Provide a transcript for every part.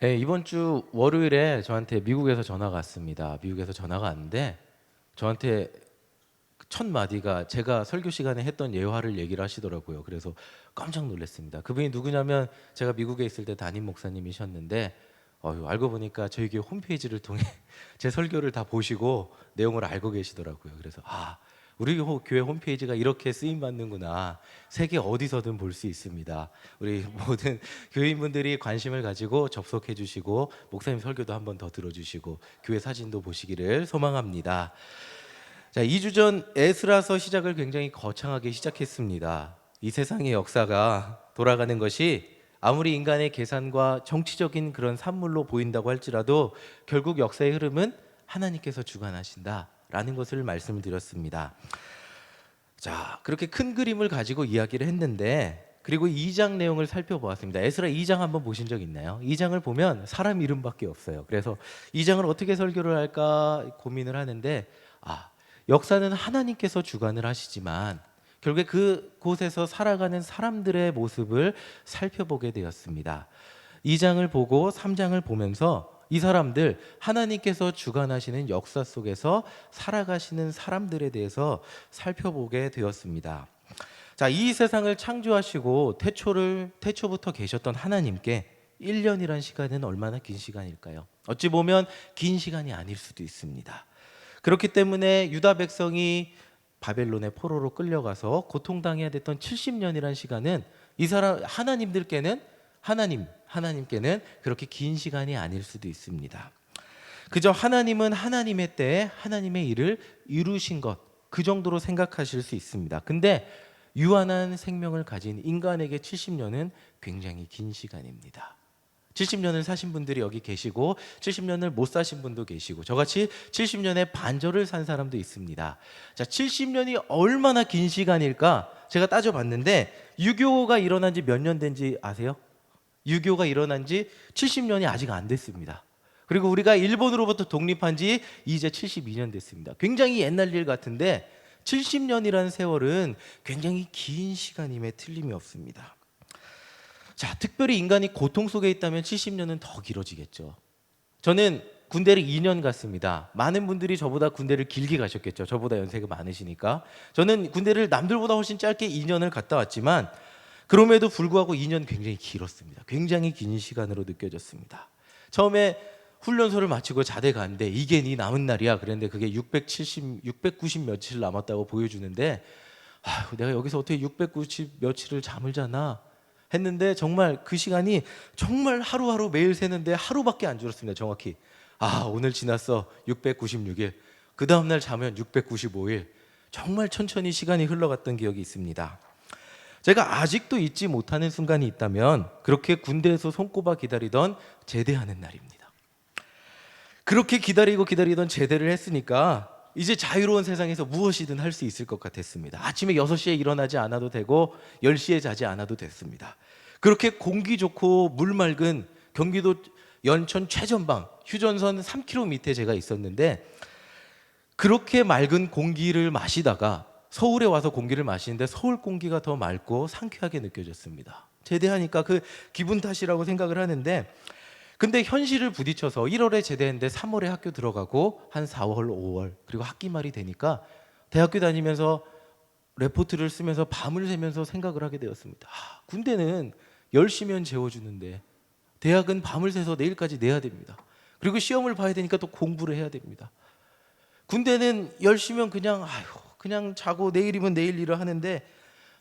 네, 이번 주 월요일에 저한테 미국에서 전화가 왔습니다. 미국에서 전화가 왔는데 저한테 첫 마디가 제가 설교 시간에 했던 예화를 얘기를 하시더라고요. 그래서 깜짝 놀랐습니다. 그분이 누구냐면 제가 미국에 있을 때 담임 목사님이셨는데 알고 보니까 저희 교회 홈페이지를 통해 제 설교를 다 보시고 내용을 알고 계시더라고요. 그래서 우리 교회 홈페이지가 이렇게 쓰임 받는구나. 세계 어디서든 볼 수 있습니다. 우리 모든 교인분들이 관심을 가지고 접속해 주시고 목사님 설교도 한번 더 들어주시고 교회 사진도 보시기를 소망합니다. 자, 2주 전 에스라서 시작을 굉장히 거창하게 시작했습니다. 이 세상의 역사가 돌아가는 것이 아무리 인간의 계산과 정치적인 그런 산물로 보인다고 할지라도 결국 역사의 흐름은 하나님께서 주관하신다라는 것을 말씀을 드렸습니다. 자, 그렇게 큰 그림을 가지고 이야기를 했는데 그리고 2장 내용을 살펴보았습니다. 에스라 2장 한번 보신 적 있나요? 2장을 보면 사람 이름밖에 없어요. 그래서 2장을 어떻게 설교를 할까 고민을 하는데 역사는 하나님께서 주관을 하시지만 결국에 그곳에서 살아가는 사람들의 모습을 살펴보게 되었습니다. 2장을 보고 3장을 보면서 이 사람들 하나님께서 주관하시는 역사 속에서 살아가시는 사람들에 대해서 살펴보게 되었습니다. 자, 이 세상을 창조하시고 태초부터 계셨던 하나님께 1년이란 시간은 얼마나 긴 시간일까요? 어찌 보면 긴 시간이 아닐 수도 있습니다. 그렇기 때문에 유다 백성이 바벨론의 포로로 끌려가서 고통당해야 됐던 70년이란 시간은 이 사람 하나님께는 그렇게 긴 시간이 아닐 수도 있습니다. 그저 하나님은 하나님의 때에 하나님의 일을 이루신 것, 그 정도로 생각하실 수 있습니다. 근데 유한한 생명을 가진 인간에게 70년은 굉장히 긴 시간입니다. 70년을 사신 분들이 여기 계시고 70년을 못 사신 분도 계시고 저같이 70년의 반절을 산 사람도 있습니다. 자, 70년이 얼마나 긴 시간일까? 제가 따져봤는데 유교가 일어난 지 몇 년 된지 아세요? 유교가 일어난 지 70년이 아직 안 됐습니다. 그리고 우리가 일본으로부터 독립한 지 이제 72년 됐습니다. 굉장히 옛날 일 같은데 70년이라는 세월은 굉장히 긴 시간임에 틀림이 없습니다. 자, 특별히 인간이 고통 속에 있다면 70년은 더 길어지겠죠. 저는 군대를 2년 갔습니다. 많은 분들이 저보다 군대를 길게 가셨겠죠. 저보다 연세가 많으시니까. 저는 군대를 남들보다 훨씬 짧게 2년을 갔다 왔지만 그럼에도 불구하고 2년 굉장히 길었습니다. 굉장히 긴 시간으로 느껴졌습니다. 처음에 훈련소를 마치고 자대 갔는데 이게 네 남은 날이야. 그랬는데 그게 690 며칠 남았다고 보여주는데 내가 여기서 어떻게 690 며칠을 잠을 자나 했는데 정말 그 시간이 정말 하루하루 매일 새는데 하루밖에 안 줄었습니다. 정확히 오늘 지났어 696일, 그 다음날 자면 695일. 정말 천천히 시간이 흘러갔던 기억이 있습니다. 제가 아직도 잊지 못하는 순간이 있다면 그렇게 군대에서 손꼽아 기다리던 제대하는 날입니다. 그렇게 기다리던 제대를 했으니까 이제 자유로운 세상에서 무엇이든 할 수 있을 것 같았습니다. 아침에 6시에 일어나지 않아도 되고 10시에 자지 않아도 됐습니다. 그렇게 공기 좋고 물 맑은 경기도 연천 최전방 휴전선 3km 밑에 제가 있었는데 그렇게 맑은 공기를 마시다가 서울에 와서 공기를 마시는데 서울 공기가 더 맑고 상쾌하게 느껴졌습니다. 제대하니까 그 기분 탓이라고 생각을 하는데 근데 현실을 부딪혀서 1월에 제대했는데 3월에 학교 들어가고 한 4월, 5월 그리고 학기 말이 되니까 대학교 다니면서 레포트를 쓰면서 밤을 새면서 생각을 하게 되었습니다. 군대는 10시면 재워주는데 대학은 밤을 새서 내일까지 내야 됩니다. 그리고 시험을 봐야 되니까 또 공부를 해야 됩니다. 군대는 10시면 그냥 자고 내일이면 내일 일을 하는데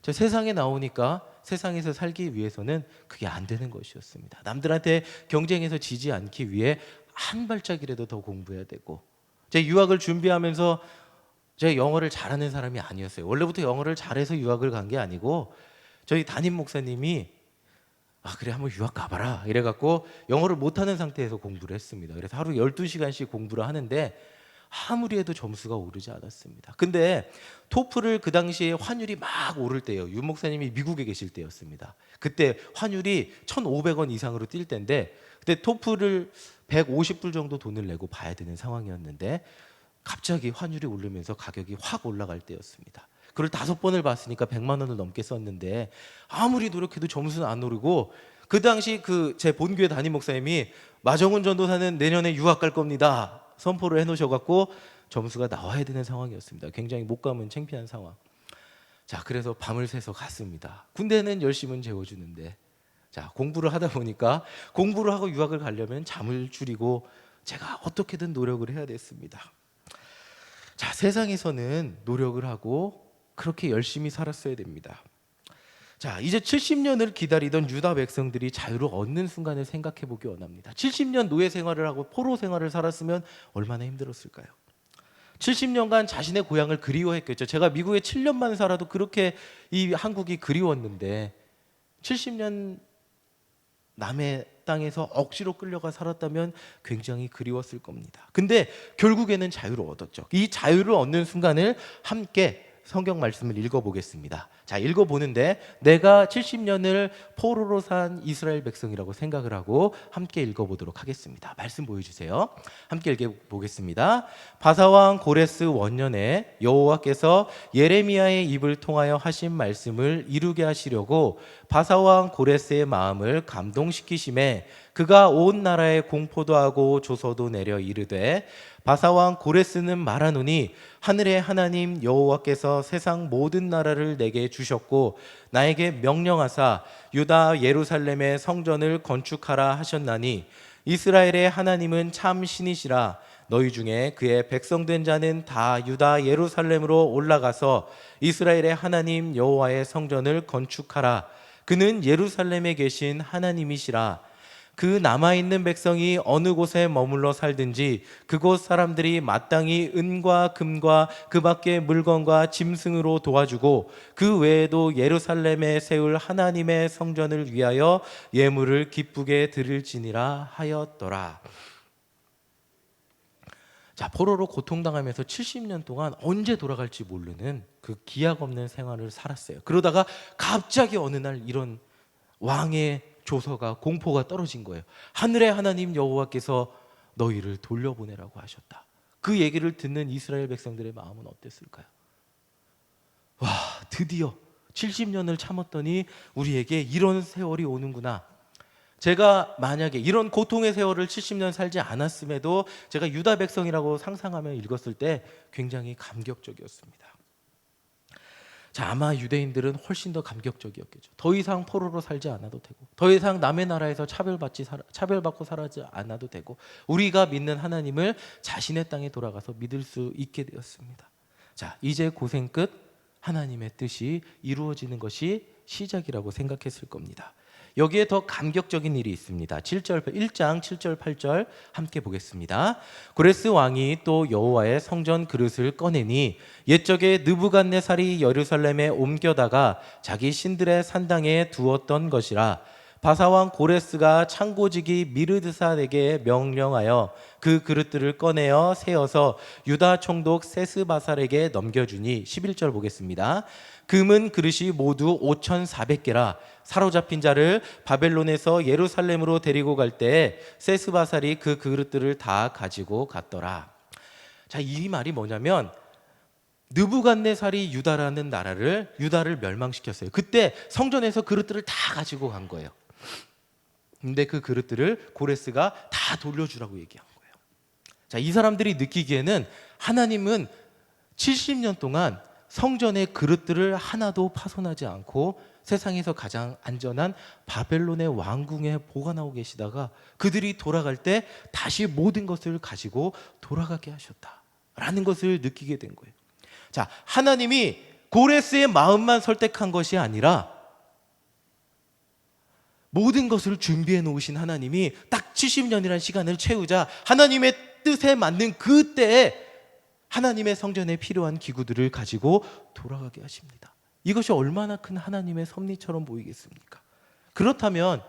저 세상에 나오니까 세상에서 살기 위해서는 그게 안 되는 것이었습니다. 남들한테 경쟁해서 지지 않기 위해 한 발짝이라도 더 공부해야 되고 제 유학을 준비하면서 제가 영어를 잘하는 사람이 아니었어요. 원래부터 영어를 잘해서 유학을 간 게 아니고 저희 담임 목사님이 그래 한번 유학 가봐라 이래갖고 영어를 못하는 상태에서 공부를 했습니다. 그래서 하루 12시간씩 공부를 하는데 아무리 해도 점수가 오르지 않았습니다. 근데 토플을 그 당시에 환율이 막 오를 때예요. 윤 목사님이 미국에 계실 때였습니다. 그때 환율이 1,500원 이상으로 뛸 때인데 그때 토플을 150불 정도 돈을 내고 봐야 되는 상황이었는데 갑자기 환율이 오르면서 가격이 확 올라갈 때였습니다. 그걸 5번을 봤으니까 100만 원을 넘게 썼는데 아무리 노력해도 점수는 안 오르고 그 당시 그 제 본교회 담임 목사님이 마정훈 전도사는 내년에 유학 갈 겁니다 선포를 해놓으셔갖고 점수가 나와야 되는 상황이었습니다. 굉장히 못 가면 창피한 상황. 자, 그래서 밤을 새서 갔습니다. 군대는 열심은 재워주는데, 자, 공부를 하다 보니까 공부를 하고 유학을 가려면 잠을 줄이고 제가 어떻게든 노력을 해야 됐습니다. 자, 세상에서는 노력을 하고 그렇게 열심히 살았어야 됩니다. 자, 이제 70년을 기다리던 유다 백성들이 자유를 얻는 순간을 생각해 보기 원합니다. 70년 노예 생활을 하고 포로 생활을 살았으면 얼마나 힘들었을까요? 70년간 자신의 고향을 그리워했겠죠. 제가 미국에 7년만 살아도 그렇게 이 한국이 그리웠는데 70년 남의 땅에서 억지로 끌려가 살았다면 굉장히 그리웠을 겁니다. 근데 결국에는 자유를 얻었죠. 이 자유를 얻는 순간을 함께 성경 말씀을 읽어보겠습니다. 자, 읽어보는데 내가 70년을 포로로 산 이스라엘 백성이라고 생각을 하고 함께 읽어보도록 하겠습니다. 말씀 보여주세요. 함께 읽어보겠습니다. 바사왕 고레스 원년에 여호와께서 예레미야의 입을 통하여 하신 말씀을 이루게 하시려고 바사왕 고레스의 마음을 감동시키심에 그가 온 나라에 공포도 하고 조서도 내려 이르되 바사왕 고레스는 말하노니 하늘의 하나님 여호와께서 세상 모든 나라를 내게 주셨고 나에게 명령하사 유다 예루살렘의 성전을 건축하라 하셨나니 이스라엘의 하나님은 참 신이시라. 너희 중에 그의 백성된 자는 다 유다 예루살렘으로 올라가서 이스라엘의 하나님 여호와의 성전을 건축하라. 그는 예루살렘에 계신 하나님이시라. 그 남아있는 백성이 어느 곳에 머물러 살든지 그곳 사람들이 마땅히 은과 금과 그 밖의 물건과 짐승으로 도와주고 그 외에도 예루살렘에 세울 하나님의 성전을 위하여 예물을 기쁘게 드릴지니라 하였더라. 자, 포로로 고통당하면서 70년 동안 언제 돌아갈지 모르는 그 기약 없는 생활을 살았어요. 그러다가 갑자기 어느 날 이런 왕의 조서가 공포가 떨어진 거예요. 하늘의 하나님 여호와께서 너희를 돌려보내라고 하셨다. 그 얘기를 듣는 이스라엘 백성들의 마음은 어땠을까요? 와, 드디어 70년을 참았더니 우리에게 이런 세월이 오는구나. 제가 만약에 이런 고통의 세월을 70년 살지 않았음에도 제가 유다 백성이라고 상상하며 읽었을 때 굉장히 감격적이었습니다. 자, 아마 유대인들은 훨씬 더 감격적이었겠죠. 더 이상 포로로 살지 않아도 되고, 더 이상 남의 나라에서 차별받고 살지 않아도 되고, 우리가 믿는 하나님을 자신의 땅에 돌아가서 믿을 수 있게 되었습니다. 자, 이제 고생 끝 하나님의 뜻이 이루어지는 것이 시작이라고 생각했을 겁니다. 여기에 더 감격적인 일이 있습니다. 1장 7절 8절 함께 보겠습니다. 고레스 왕이 또 여호와의 성전 그릇을 꺼내니 옛적에 느부갓네살이 예루살렘에 옮겨다가 자기 신들의 산당에 두었던 것이라. 바사왕 고레스가 창고지기 미르드산에게 명령하여 그 그릇들을 꺼내어 세어서 유다 총독 세스바살에게 넘겨주니 11절 보겠습니다. 금은 그릇이 모두 5,400개라. 사로잡힌 자를 바벨론에서 예루살렘으로 데리고 갈 때 세스바살이 그 그릇들을 다 가지고 갔더라. 자, 이 말이 뭐냐면 느부갓네살이 유다를 멸망시켰어요. 그때 성전에서 그릇들을 다 가지고 간 거예요. 근데 그 그릇들을 고레스가 다 돌려주라고 얘기한 거예요. 자, 이 사람들이 느끼기에는 하나님은 70년 동안 성전의 그릇들을 하나도 파손하지 않고 세상에서 가장 안전한 바벨론의 왕궁에 보관하고 계시다가 그들이 돌아갈 때 다시 모든 것을 가지고 돌아가게 하셨다라는 것을 느끼게 된 거예요. 자, 하나님이 고레스의 마음만 설득한 것이 아니라 모든 것을 준비해 놓으신 하나님이 딱 70년이라는 시간을 채우자 하나님의 뜻에 맞는 그때에 하나님의 성전에 필요한 기구들을 가지고 돌아가게 하십니다. 이것이 얼마나 큰 하나님의 섭리처럼 보이겠습니까? 그렇다면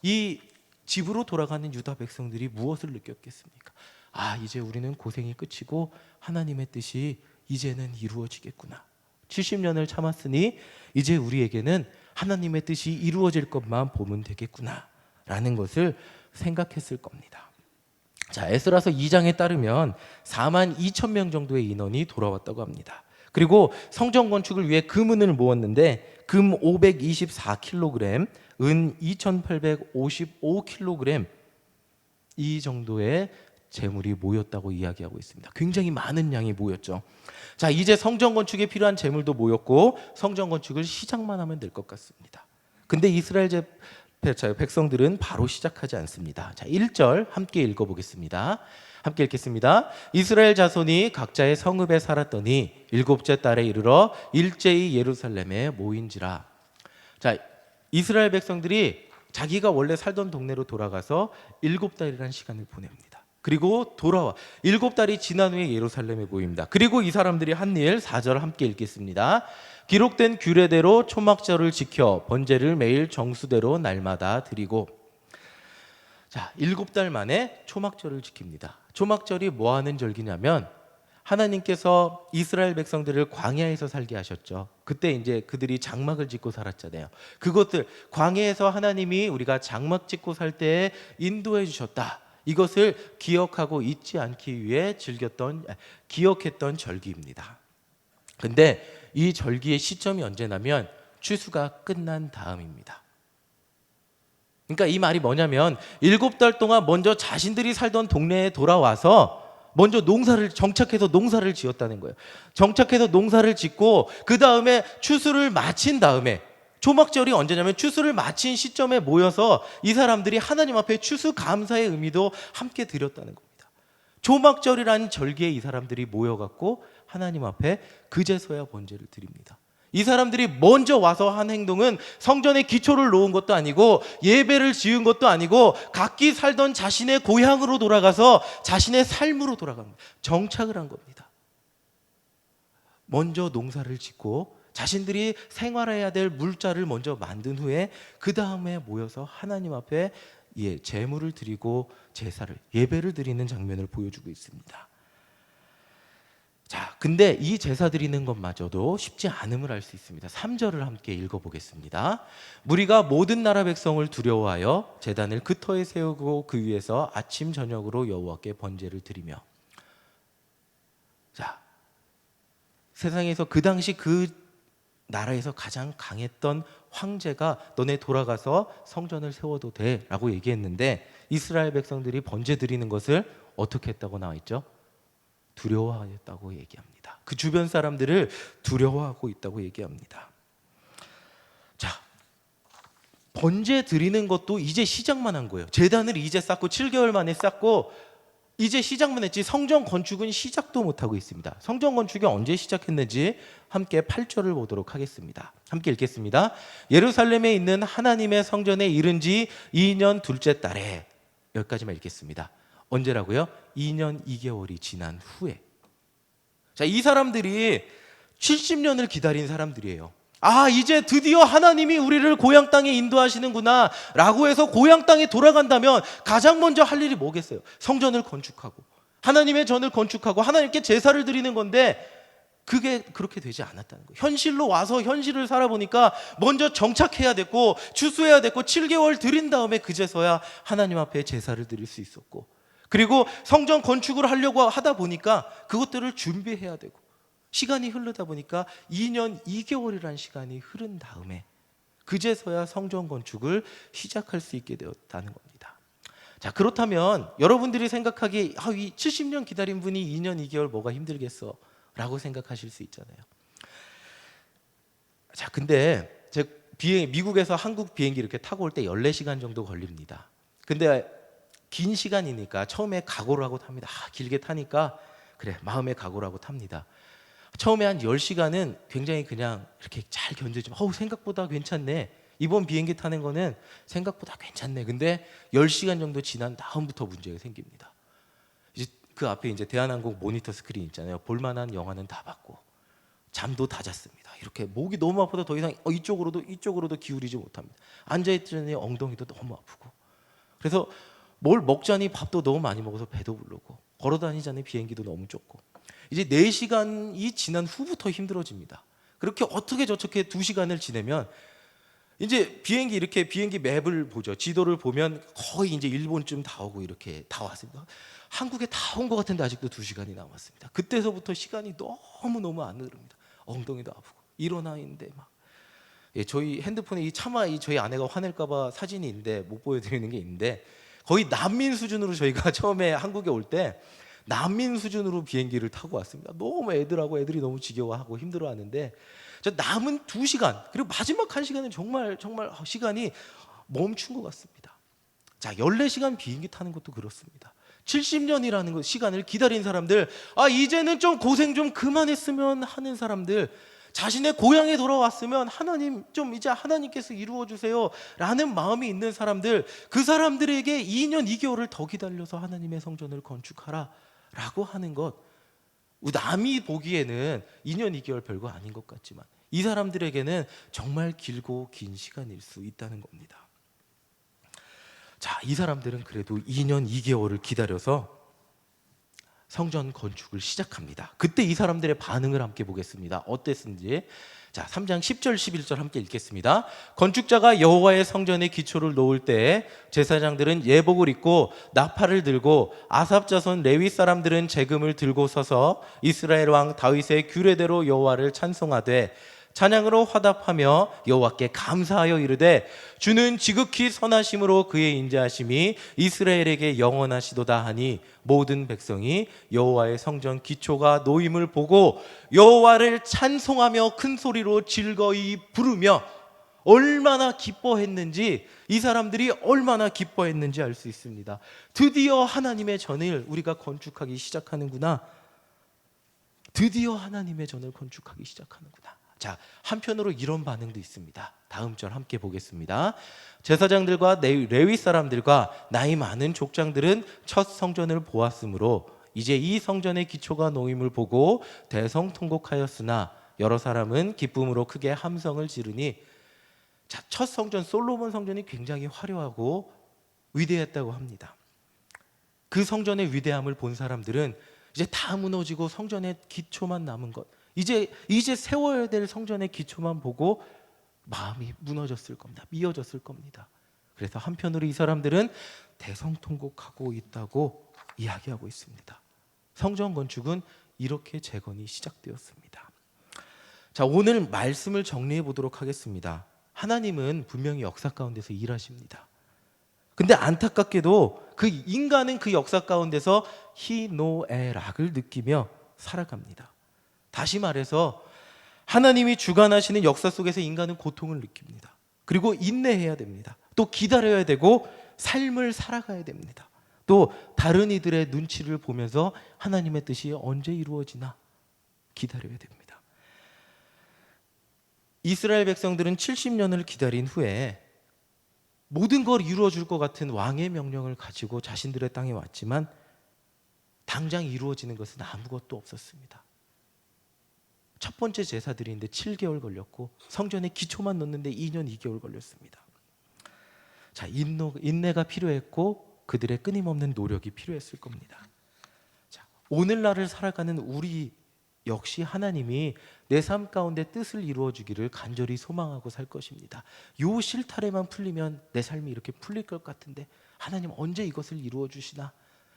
이 집으로 돌아가는 유다 백성들이 무엇을 느꼈겠습니까? 아, 이제 우리는 고생이 끝이고 하나님의 뜻이 이제는 이루어지겠구나. 70년을 참았으니 이제 우리에게는 하나님의 뜻이 이루어질 것만 보면 되겠구나 라는 것을 생각했을 겁니다. 자, 에스라서 2장에 따르면 42,000명 정도의 인원이 돌아왔다고 합니다. 그리고 성전 건축을 위해 금은을 모았는데 금 524kg, 은 2855kg, 이 정도의 재물이 모였다고 이야기하고 있습니다. 굉장히 많은 양이 모였죠. 자, 이제 성전 건축에 필요한 재물도 모였고 성전 건축을 시작만 하면 될 것 같습니다. 근데 이스라엘 백성들은 바로 시작하지 않습니다. 자, 1절 함께 읽어보겠습니다. 함께 읽겠습니다. 이스라엘 자손이 각자의 성읍에 살았더니 일곱째 달에 이르러 일제히 예루살렘에 모인지라. 자, 이스라엘 백성들이 자기가 원래 살던 동네로 돌아가서 7달이라는 시간을 보냅니다. 그리고 돌아와 7달이 지난 후에 예루살렘에 모입니다. 그리고 이 사람들이 한 일, 4절 함께 읽겠습니다. 기록된 규례대로 초막절을 지켜 번제를 매일 정수대로 날마다 드리고. 자, 7달 만에 초막절을 지킵니다. 초막절이 뭐 하는 절기냐면 하나님께서 이스라엘 백성들을 광야에서 살게 하셨죠. 그때 이제 그들이 장막을 짓고 살았잖아요. 그것들 광야에서 하나님이 우리가 장막 짓고 살 때에 인도해 주셨다. 이것을 기억하고 잊지 않기 위해 기억했던 절기입니다. 근데 이 절기의 시점이 언제냐면 추수가 끝난 다음입니다. 그러니까 이 말이 뭐냐면 7달 동안 먼저 자신들이 살던 동네에 돌아와서 먼저 정착해서 농사를 지었다는 거예요. 정착해서 농사를 짓고 그 다음에 추수를 마친 다음에, 초막절이 언제냐면 추수를 마친 시점에 모여서 이 사람들이 하나님 앞에 추수 감사의 의미도 함께 드렸다는 겁니다. 초막절이라는 절기에 이 사람들이 모여갖고 하나님 앞에 그제서야 번제를 드립니다. 이 사람들이 먼저 와서 한 행동은 성전에 기초를 놓은 것도 아니고 예배를 지은 것도 아니고 각기 살던 자신의 고향으로 돌아가서 자신의 삶으로 돌아갑니다. 정착을 한 겁니다. 먼저 농사를 짓고 자신들이 생활해야 될 물자를 먼저 만든 후에 그 다음에 모여서 하나님 앞에 제물을 드리고 제사를, 예배를 드리는 장면을 보여주고 있습니다. 자, 근데 이 제사 드리는 것마저도 쉽지 않음을 알 수 있습니다. 3절을 함께 읽어보겠습니다. 무리가 모든 나라 백성을 두려워하여 제단을 그 터에 세우고 그 위에서 아침 저녁으로 여호와께 번제를 드리며. 자, 세상에서 그 당시 그 나라에서 가장 강했던 황제가 너네 돌아가서 성전을 세워도 돼 라고 얘기했는데 이스라엘 백성들이 번제 드리는 것을 어떻게 했다고 나와 있죠? 두려워하였다고 얘기합니다. 그 주변 사람들을 두려워하고 있다고 얘기합니다. 자, 번제 드리는 것도 이제 시작만 한 거예요. 제단을 이제 쌓고 7개월 만에 쌓고 이제 시작만 했지 성전 건축은 시작도 못하고 있습니다. 성전 건축이 언제 시작했는지 함께 8절을 보도록 하겠습니다. 함께 읽겠습니다. 예루살렘에 있는 하나님의 성전에 이른 지 2년 둘째 달에, 여기까지만 읽겠습니다. 언제라고요? 2년 2개월이 지난 후에. 자, 이 사람들이 70년을 기다린 사람들이에요. 아, 이제 드디어 하나님이 우리를 고향 땅에 인도하시는구나 라고 해서 고향 땅에 돌아간다면 가장 먼저 할 일이 뭐겠어요? 성전을 건축하고 하나님의 전을 건축하고 하나님께 제사를 드리는 건데 그게 그렇게 되지 않았다는 거예요. 현실로 와서 현실을 살아보니까 먼저 정착해야 됐고 추수해야 됐고 7개월 드린 다음에 그제서야 하나님 앞에 제사를 드릴 수 있었고, 그리고 성전 건축을 하려고 하다 보니까 그것들을 준비해야 되고 시간이 흐르다 보니까 2년 2개월이라는 시간이 흐른 다음에 그제서야 성전 건축을 시작할 수 있게 되었다는 겁니다. 자, 그렇다면 여러분들이 생각하기에 이 70년 기다린 분이 2년 2개월 뭐가 힘들겠어 라고 생각하실 수 있잖아요. 자, 근데 미국에서 한국 비행기 이렇게 타고 올 때 14시간 정도 걸립니다. 근데 긴 시간이니까 처음에 각오를 하고 탑니다. 길게 타니까 그래, 마음의 각오를 하고 탑니다. 처음에 한 10시간은 굉장히 그냥 이렇게 잘 견디지만 생각보다 괜찮네. 이번 비행기 타는 거는 생각보다 괜찮네. 근데 10시간 정도 지난 다음부터 문제가 생깁니다. 이제 그 앞에 이제 대한항공 모니터 스크린 있잖아요. 볼만한 영화는 다 봤고 잠도 다 잤습니다. 이렇게 목이 너무 아파서 더 이상 이쪽으로도 기울이지 못합니다. 앉아있더니 엉덩이도 너무 아프고, 그래서 뭘 먹자니 밥도 너무 많이 먹어서 배도 부르고 걸어다니자니 비행기도 너무 좁고, 이제 4시간이 지난 후부터 힘들어집니다. 그렇게 어떻게 저렇게 2시간을 지내면 이제 비행기 맵을 보죠. 지도를 보면 거의 이제 일본쯤 다 오고 이렇게 다 왔습니다. 한국에 다 온 것 같은데 아직도 2시간이 남았습니다. 그때서부터 시간이 너무 안 흐릅니다. 엉덩이도 아프고 일어나 있는데 막 예, 저희 핸드폰에 차마 저희 아내가 화낼까봐 사진이 있는데 못 보여드리는 게 있는데, 거의 난민 수준으로 저희가 처음에 한국에 올 때 난민 수준으로 비행기를 타고 왔습니다. 너무 애들이 너무 지겨워하고 힘들어하는데, 저 남은 2시간 그리고 마지막 1시간은 정말 시간이 멈춘 것 같습니다. 자, 14시간 비행기 타는 것도 그렇습니다. 70년이라는 시간을 기다린 사람들, 이제는 좀 고생 좀 그만했으면 하는 사람들, 자신의 고향에 돌아왔으면 하나님 좀 이제 하나님께서 이루어 주세요 라는 마음이 있는 사람들, 그 사람들에게 2년 2개월을 더 기다려서 하나님의 성전을 건축하라 라고 하는 것, 남이 보기에는 2년 2개월 별거 아닌 것 같지만 이 사람들에게는 정말 길고 긴 시간일 수 있다는 겁니다. 자, 이 사람들은 그래도 2년 2개월을 기다려서 성전 건축을 시작합니다. 그때 이 사람들의 반응을 함께 보겠습니다. 어땠는지. 자, 3장 10절 11절 함께 읽겠습니다. 건축자가 여호와의 성전의 기초를 놓을 때 제사장들은 예복을 입고 나팔을 들고 아삽 자손 레위 사람들은 재금을 들고 서서 이스라엘 왕 다윗의 규례대로 여호와를 찬송하되 찬양으로 화답하며 여호와께 감사하여 이르되 주는 지극히 선하심으로 그의 인자하심이 이스라엘에게 영원하시도다 하니 모든 백성이 여호와의 성전 기초가 놓임을 보고 여호와를 찬송하며 큰 소리로 즐거이 부르며, 얼마나 기뻐했는지, 이 사람들이 얼마나 기뻐했는지 알 수 있습니다. 드디어 하나님의 전을 우리가 건축하기 시작하는구나. 드디어 하나님의 전을 건축하기 시작하는구나. 자, 한편으로 이런 반응도 있습니다. 다음 절 함께 보겠습니다. 제사장들과 레위 사람들과 나이 많은 족장들은 첫 성전을 보았으므로 이제 이 성전의 기초가 놓임을 보고 대성통곡하였으나 여러 사람은 기쁨으로 크게 함성을 지르니, 자, 첫 성전 솔로몬 성전이 굉장히 화려하고 위대했다고 합니다. 그 성전의 위대함을 본 사람들은 이제 다 무너지고 성전의 기초만 남은 것, 이제 세워야 될 성전의 기초만 보고 마음이 무너졌을 겁니다. 미어졌을 겁니다. 그래서 한편으로 이 사람들은 대성통곡하고 있다고 이야기하고 있습니다. 성전 건축은 이렇게 재건이 시작되었습니다. 자, 오늘 말씀을 정리해 보도록 하겠습니다. 하나님은 분명히 역사 가운데서 일하십니다. 근데 안타깝게도 인간은 그 역사 가운데서 희노애락을 느끼며 살아갑니다. 다시 말해서 하나님이 주관하시는 역사 속에서 인간은 고통을 느낍니다. 그리고 인내해야 됩니다. 또 기다려야 되고 삶을 살아가야 됩니다. 또 다른 이들의 눈치를 보면서 하나님의 뜻이 언제 이루어지나 기다려야 됩니다. 이스라엘 백성들은 70년을 기다린 후에 모든 걸 이루어줄 것 같은 왕의 명령을 가지고 자신들의 땅에 왔지만 당장 이루어지는 것은 아무것도 없었습니다. 첫 번째 제사 드리는데 7개월 걸렸고 성전의 기초만 놓는데 2년 2개월 걸렸습니다. 자, 인내가 필요했고 그들의 끊임없는 노력이 필요했을 겁니다. 자, 오늘날을 살아가는 우리 역시 하나님이 내 삶 가운데 뜻을 이루어 주기를 간절히 소망하고 살 것입니다. 요 실타래만 풀리면 내 삶이 이렇게 풀릴 것 같은데 하나님 언제 이것을 이루어 주시나?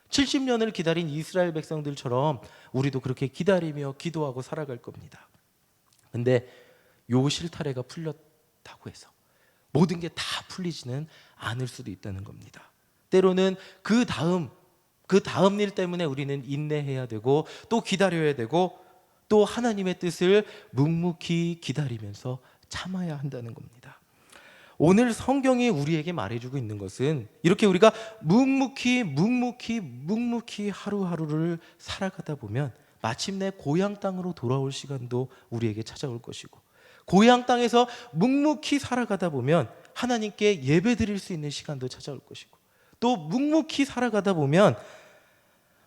70년을 기다린 이스라엘 백성들처럼 우리도 그렇게 기다리며 기도하고 살아갈 겁니다. 근데 요 실타래가 풀렸다고 해서 모든 게 다 풀리지는 않을 수도 있다는 겁니다. 때로는 그 다음 일 때문에 우리는 인내해야 되고 또 기다려야 되고 또 하나님의 뜻을 묵묵히 기다리면서 참아야 한다는 겁니다. 오늘 성경이 우리에게 말해주고 있는 것은 이렇게 우리가 묵묵히 하루하루를 살아가다 보면 마침내 고향 땅으로 돌아올 시간도 우리에게 찾아올 것이고, 고향 땅에서 묵묵히 살아가다 보면 하나님께 예배 드릴 수 있는 시간도 찾아올 것이고, 또 묵묵히 살아가다 보면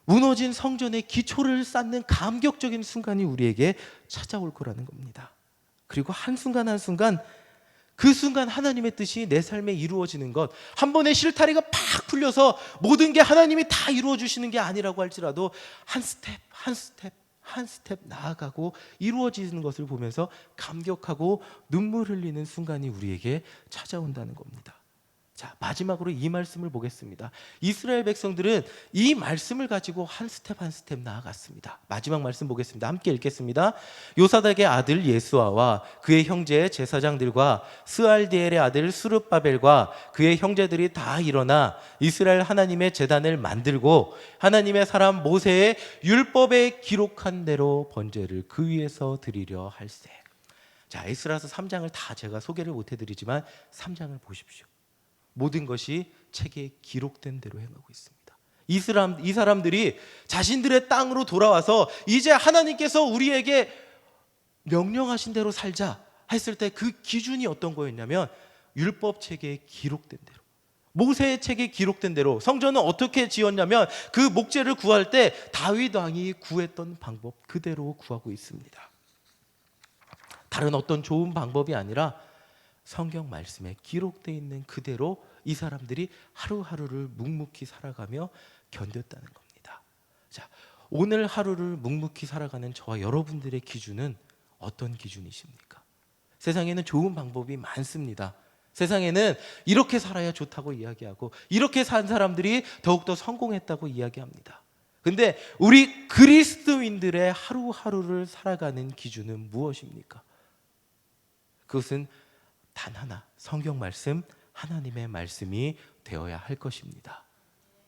무너진 성전의 기초를 쌓는 감격적인 순간이 우리에게 찾아올 거라는 겁니다. 그리고 한순간 한순간 그 순간 하나님의 뜻이 내 삶에 이루어지는 것, 한 번의 실타래가 팍 풀려서 모든 게 하나님이 다 이루어 주시는 게 아니라고 할지라도 한 스텝 나아가고 이루어지는 것을 보면서 감격하고 눈물 흘리는 순간이 우리에게 찾아온다는 겁니다. 자, 마지막으로 이 말씀을 보겠습니다. 이스라엘 백성들은 이 말씀을 가지고 한 스텝 한 스텝 나아갔습니다. 마지막 말씀 보겠습니다. 함께 읽겠습니다. 요사닥의 아들 예수아와 그의 형제 제사장들과 스알디엘의 아들 스룹바벨과 그의 형제들이 다 일어나 이스라엘 하나님의 제단을 만들고 하나님의 사람 모세의 율법에 기록한 대로 번제를 그 위에서 드리려 할세. 자, 에스라서 3장을 다 제가 소개를 못 해드리지만 3장을 보십시오. 모든 것이 책에 기록된 대로 행하고 있습니다. 이 사람들이 자신들의 땅으로 돌아와서 이제 하나님께서 우리에게 명령하신 대로 살자 했을 때 그 기준이 어떤 거였냐면 율법 책에 기록된 대로, 모세의 책에 기록된 대로. 성전은 어떻게 지었냐면 그 목재를 구할 때 다윗 왕이 구했던 방법 그대로 구하고 있습니다. 다른 어떤 좋은 방법이 아니라 성경 말씀에 기록되어 있는 그대로 이 사람들이 하루하루를 묵묵히 살아가며 견뎠다는 겁니다. 자, 오늘 하루를 묵묵히 살아가는 저와 여러분들의 기준은 어떤 기준이십니까? 세상에는 좋은 방법이 많습니다. 세상에는 이렇게 살아야 좋다고 이야기하고 이렇게 산 사람들이 더욱더 성공했다고 이야기합니다. 근데 우리 그리스도인들의 하루하루를 살아가는 기준은 무엇입니까? 그것은 단 하나, 성경 말씀, 하나님의 말씀이 되어야 할 것입니다.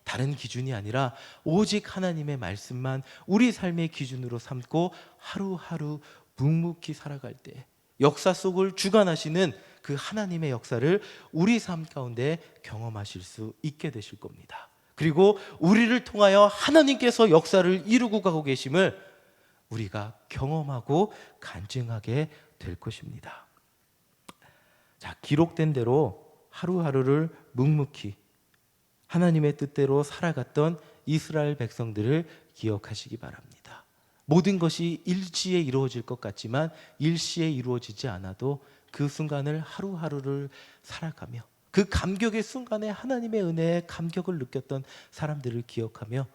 다른 기준이 아니라 오직 하나님의 말씀만 우리 삶의 기준으로 삼고 하루하루 묵묵히 살아갈 때 역사 속을 주관하시는 그 하나님의 역사를 우리 삶 가운데 경험하실 수 있게 되실 겁니다. 그리고 우리를 통하여 하나님께서 역사를 이루고 가고 계심을 우리가 경험하고 간증하게 될 것입니다. 자, 기록된 대로 하루하루를 묵묵히 하나님의 뜻대로 살아갔던 이스라엘 백성들을 기억하시기 바랍니다. 모든 것이 일시에 이루어질 것 같지만 일시에 이루어지지 않아도 그 순간을 하루하루를 살아가며 그 감격의 순간에 하나님의 은혜에 감격을 느꼈던 사람들을 기억하며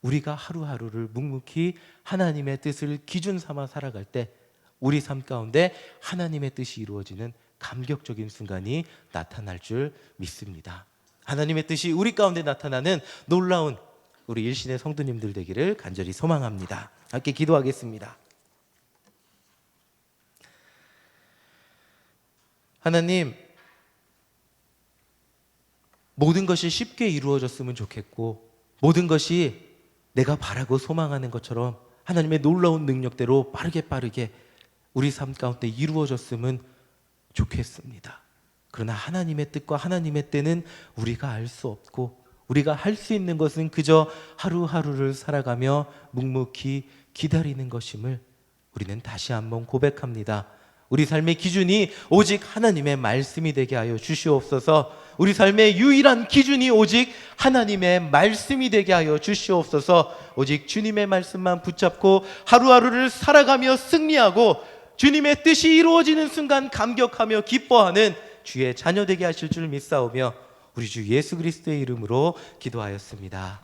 우리가 하루하루를 묵묵히 하나님의 뜻을 기준 삼아 살아갈 때 우리 삶 가운데 하나님의 뜻이 이루어지는 감격적인 순간이 나타날 줄 믿습니다. 하나님의 뜻이 우리 가운데 나타나는 놀라운 우리 일신의 성도님들 되기를 간절히 소망합니다. 함께 기도하겠습니다. 하나님, 모든 것이 쉽게 이루어졌으면 좋겠고 모든 것이 내가 바라고 소망하는 것처럼 하나님의 놀라운 능력대로 빠르게 우리 삶 가운데 이루어졌으면 좋겠습니다. 그러나 하나님의 뜻과 하나님의 때는 우리가 알 수 없고 우리가 할 수 있는 것은 그저 하루하루를 살아가며 묵묵히 기다리는 것임을 우리는 다시 한번 고백합니다. 우리 삶의 기준이 오직 하나님의 말씀이 되게 하여 주시옵소서. 우리 삶의 유일한 기준이 오직 하나님의 말씀이 되게 하여 주시옵소서. 오직 주님의 말씀만 붙잡고 하루하루를 살아가며 승리하고 주님의 뜻이 이루어지는 순간 감격하며 기뻐하는 주의 자녀 되게 하실 줄 믿사오며 우리 주 예수 그리스도의 이름으로 기도하였습니다.